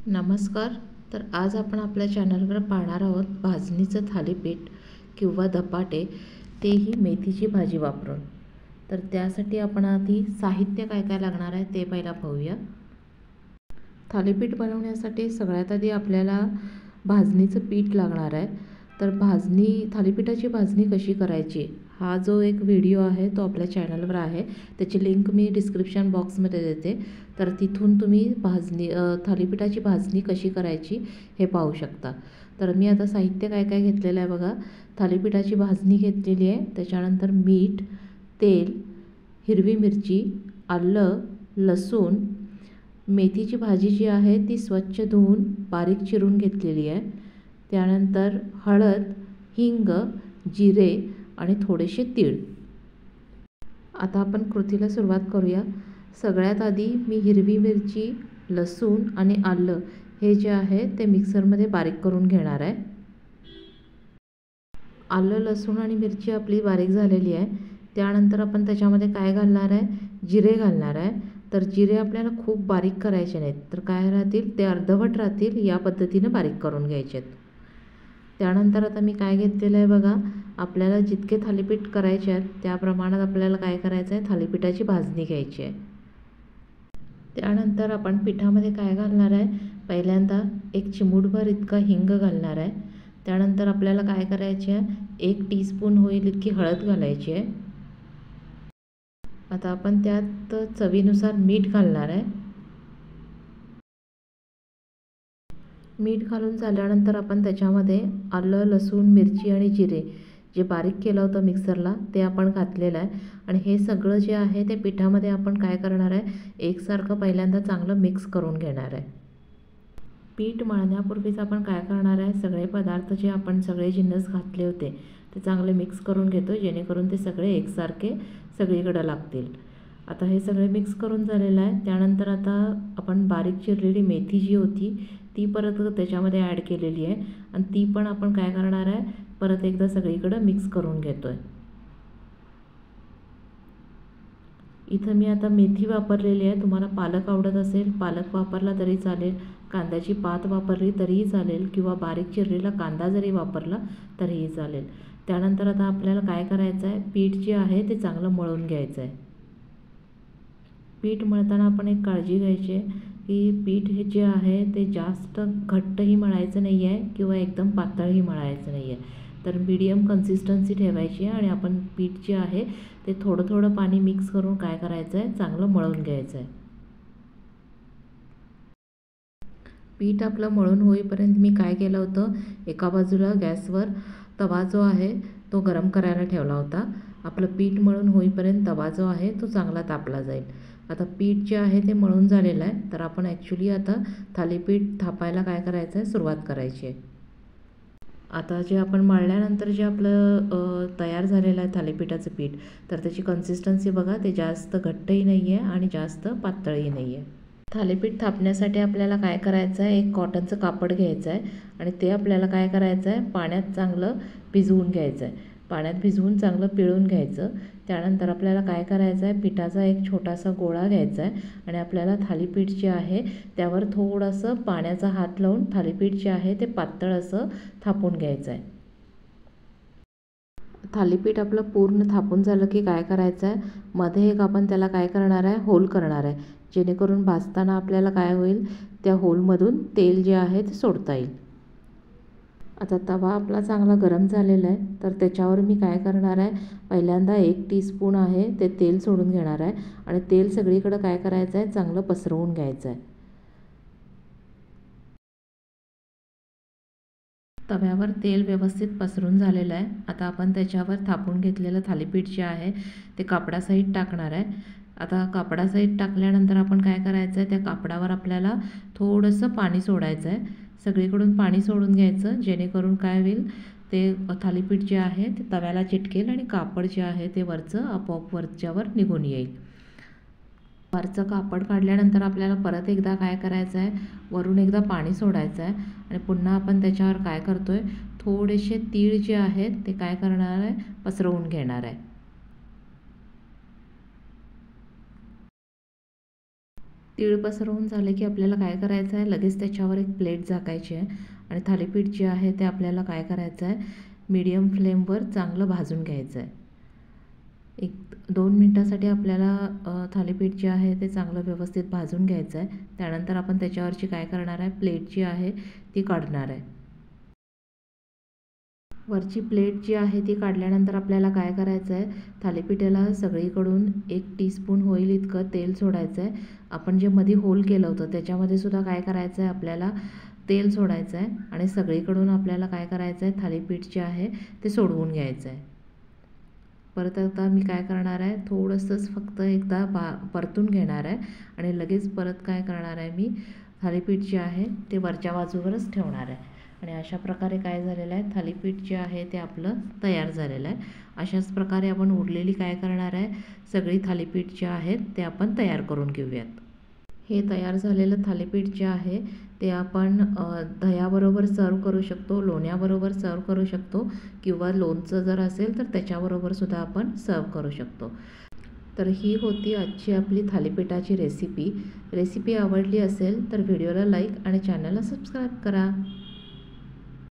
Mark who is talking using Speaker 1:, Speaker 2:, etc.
Speaker 1: नमस्कार. तर आज आपण आपल्या चॅनलवर पाहणार आहोत भाजणीचं थालीपीठ किंवा धपाटे, तेही मेथीची भाजी वापरून. तर त्यासाठी आपण आधी साहित्य काय काय लागणार आहे ते पहिला पाहूया. थालीपीठ बनवण्यासाठी सगळ्यात आधी आपल्याला भाजणीचं पीठ लागणार आहे. तर थालीपीठाची भाजणी कशी करायची हा जो एक व्हिडिओ आहे तो आपल्या चॅनलवर आहे. त्याची लिंक मी डिस्क्रिप्शन बॉक्समध्ये देते. तर तिथून तुम्ही थालीपीठाची भाजणी कशी करायची हे पाहू शकता. तर मी आता साहित्य काय काय घेतलेलं आहे बघा. थालीपीठाची भाजणी घेतलेली आहे, त्याच्यानंतर मीठ, तेल, हिरवी मिरची, आलं, लसूण, मेथीची भाजी जी आहे ती स्वच्छ धुवून बारीक चिरून घेतलेली आहे. त्यानंतर हळद, हिंग, जिरे आणि थोडेसे तीळ. आता आपण कृतीला सुरुवात करूया. सगळ्यात आधी मी हिरवी मिरची, लसूण आणि आलं हे जे आहे ते मिक्सरमध्ये बारीक करून घेणार आहे. आलं, लसूण आणि मिरची आपली बारीक झालेली आहे. त्यानंतर आपण त्याच्यामध्ये काय घालणार आहे, जिरे घालणार आहे. तर जिरे आपल्याला खूप बारीक करायचे नाहीत, तर काय राहतील ते अर्धवट राहतील, या पद्धतीनं बारीक करून घ्यायचे आहेत. त्यानंतर आता मी काय घेतलेलं आहे बघा, आपल्याला जितके थालीपीठ करायचे आहेत त्या प्रमाणात आपल्याला काय करायचं आहे, थालीपीठाची भाजणी घ्यायची आहे. त्यानंतर आपण पिठामध्ये काय घालणार आहे, पहिल्यांदा एक चिमूटभर इतका हिंग घालणार आहे. त्यानंतर आपल्याला काय करायचे आहे, 1 टीस्पून होईल इतकी हळद घालायची आहे. आता आपण त्यात चवीनुसार मीठ घालणार आहे. मीठ घालून झाल्यानंतर आपण त्याच्यामध्ये आलं, लसूण, मिरची आणि जिरे जे बारीक केलं होतं मिक्सरला ते आपण घातलेलं आहे. आणि हे सगळं जे आहे ते पिठामध्ये आपण काय करणार आहे, एकसारखं पहिल्यांदा चांगलं मिक्स करून घेणार आहे. पीठ मळण्यापूर्वीच आपण काय करणार आहे, सगळे पदार्थ जे आपण सगळे जिन्नस घातले होते ते चांगले मिक्स करून घेतो, जेणेकरून ते सगळे एकसारखे सगळीकडं लागतील. आता हे सगळे मिक्स करून झालेलं आहे. त्यानंतर आता आपण बारीक चिरलेली मेथी जी होती ती परत त्याच्यामध्ये ॲड केलेली आहे आणि ती पण आपण काय करणार आहे, परत एकदा सगळीकडं मिक्स करून घेतो आहे. इथं मी आता मेथी वापरलेली आहे. तुम्हाला पालक आवडत असेल पालक वापरला तरी चालेल, कांद्याची पात वापरली तरीही चालेल किंवा बारीक चिरलेला कांदा जरी वापरला तरीही चालेल. त्यानंतर आता आपल्याला काय करायचं आहे, पीठ जे आहे ते चांगलं मळून घ्यायचं आहे. पीठ मळताना आपण एक काळजी घ्यायची आहे की पीठ हे जे आहे ते जास्त घट्टही मळायचं नाही आहे किंवा एकदम पातळही मळायचं नाही आहे. तर मीडियम कन्सिस्टन्सी ठेवायची आहे आणि आपण पीठ जे आहे ते थोडं थोडं पाणी मिक्स करून काय करायचं आहे, चांगलं मळून घ्यायचं आहे. पीठ आपलं मळून होईपर्यंत मी काय केलं होतं, एका बाजूला गॅसवर तवा जो आहे तो गरम करायला ठेवला होता. आपलं पीठ मळून होईपर्यंत तवा जो आहे तो चांगला तापला जाईल. आता पीठ जे आहे ते मळून झालेलं आहे, तर आपण ॲक्च्युली आता थालीपीठ थापायला काय करायचं आहे, सुरुवात करायची आहे. आता जे आपण मळल्यानंतर जे आपलं तयार झालेलं आहे थालीपीठाचं पीठ, तर त्याची कन्सिस्टन्सी बघा, ते जास्त घट्टही नाही आहे आणि जास्त पातळही नाही आहे. थालीपीठ थापण्यासाठी आपल्याला काय करायचं आहे, एक कॉटनचं कापड घ्यायचं आहे आणि ते आपल्याला काय करायचं आहे, पाण्यात चांगलं भिजवून घ्यायचं आहे. पाण्यात भिजवून चांगलं पिळून घ्यायचं. त्यानंतर आपल्याला काय करायचं आहे, पिठाचा एक छोटासा गोळा घ्यायचा आहे आणि आपल्याला थालीपीठ जे आहे त्यावर थोडंसं पाण्याचा हात लावून थालीपीठ जे आहे ते पातळ असं थापून घ्यायचं आहे. थालीपीठ आपलं पूर्ण थापून झालं की काय करायचं आहे, मध्ये एक आपण त्याला काय करणार आहे, होल करणार आहे, जेणेकरून भाजताना आपल्याला काय होईल, त्या होलमधून तेल जे आहे ते सोडता येईल. आता तवा आपला चांगला गरम झालेला आहे, तर त्याच्यावर मी काय करणार आहे, पहिल्यांदा 1 टीस्पून आहे ते तेल सोडून घेणार आहे आणि तेल सगळीकडं काय करायचं आहे, चांगलं पसरवून घ्यायचं आहे. तव्यावर तेल व्यवस्थित पसरून झालेलं आहे. आता आपण त्याच्यावर थापून घेतलेलं थालीपीठ जे आहे ते कापडासहित टाकणार आहे. आता कापडासहित टाकल्यानंतर आपण काय करायचं आहे, त्या कापडावर आपल्याला थोडंसं पाणी सोडायचं आहे. सगळीकडून पाणी सोडून घ्यायचं, जेणेकरून काय होईल, ते थालीपीठ जे आहे ते तव्याला चिटकेल आणि कापड जे आहे ते वरचं आपोआप वरच्यावर निघून येईल. वरचं कापड काढल्यानंतर आपल्याला परत एकदा काय करायचं आहे, वरून एकदा पाणी सोडायचं आहे आणि पुन्हा आपण त्याच्यावर काय करतो आहे, थोडेसे तीळ जे आहेत ते काय करणार आहे, पसरवून घेणार आहे. तीळ पसरवून झाले की आपल्याला काय करायचं आहे, लगेच त्याच्यावर एक प्लेट झाकायची आहे आणि थालीपीठ जे आहे ते आपल्याला काय करायचं आहे, मीडियम फ्लेमवर चांगलं भाजून घ्यायचं आहे. 1-2 मिनटासाठी आपल्याला थालीपीठ जे आहे ते चांगलं व्यवस्थित भाजून घ्यायचं आहे. त्यानंतर आपण त्याच्यावरची काय करणार आहे, प्लेट जी आहे ती काढणार आहे. वरची प्लेट जी आहे ती काढल्यानंतर आपल्याला काय करायचं आहे, थालीपीठाला सगळीकडून 1 टीस्पून होईल इतकं तेल सोडायचं आहे. आपण जे मध्ये होल केलं होतं त्याच्यामध्ये सुद्धा काय करायचं आहे, आपल्याला तेल सोडायचं आहे आणि सगळीकडून आपल्याला काय करायचं आहे, थालीपीठ जे आहे ते सोडवून घ्यायचं आहे. परत आता मी काय करणार आहे, थोडंसंच फक्त एकदा परतून घेणार आहे आणि लगेच परत काय करणार आहे, मी थालीपीठ जे आहे ते वरच्या बाजूवरच ठेवणार आहे. आणि अशा प्रकारे काय झालेलं आहे, थालीपीठ जे आहे ते आपलं तयार झालेलं आहे. अशाच प्रकारे आपण उरलेली काय करणार आहे, सगळी थालीपीठ जे आहेत ते आपण तयार करून घेऊयात. हे तयार झालेलं थालीपीठ जे आहे ते आपण दह्याबरोबर सर्व करू शकतो, लोण्याबरोबर सर्व करू शकतो किंवा लोणचं जर असेल तर त्याच्याबरोबर सुद्धा आपण सर्व करू शकतो. तर ही होती आजची आपली थालीपीठाची रेसिपी. रेसिपी आवडली असेल तर व्हिडिओला लाईक आणि चॅनलला सबस्क्राईब करा.